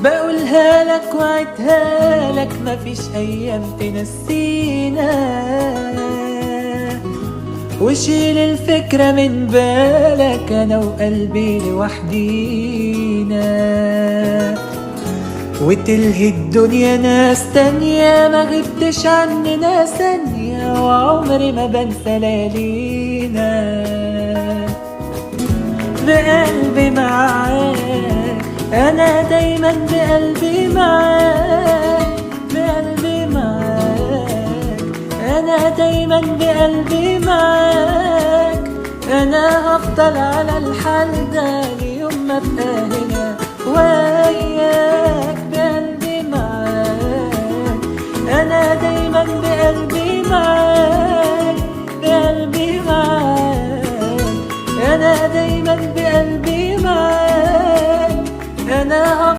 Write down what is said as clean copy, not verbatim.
بقولها لك وعدها لك، مفيش أيام تنسينا، وشيل الفكرة من بالك، أنا وقلبي لوحدينا، وتلهي الدنيا ناس تانية، ما غبتش عننا ثانية، وعمري ما بنسى ليالينا. بقلبي معاك، أنا دايما بقلبي معاك، بقلبي معاك، أنا دايما بقلبي معاك، أنا هفضل على الحال ده ليوم ما ابقى هنا وياك. بقلبي معاك، أنا دايما بقلبي معاك، بقلبي معاك، أنا دايما بقلبي معاك، أنا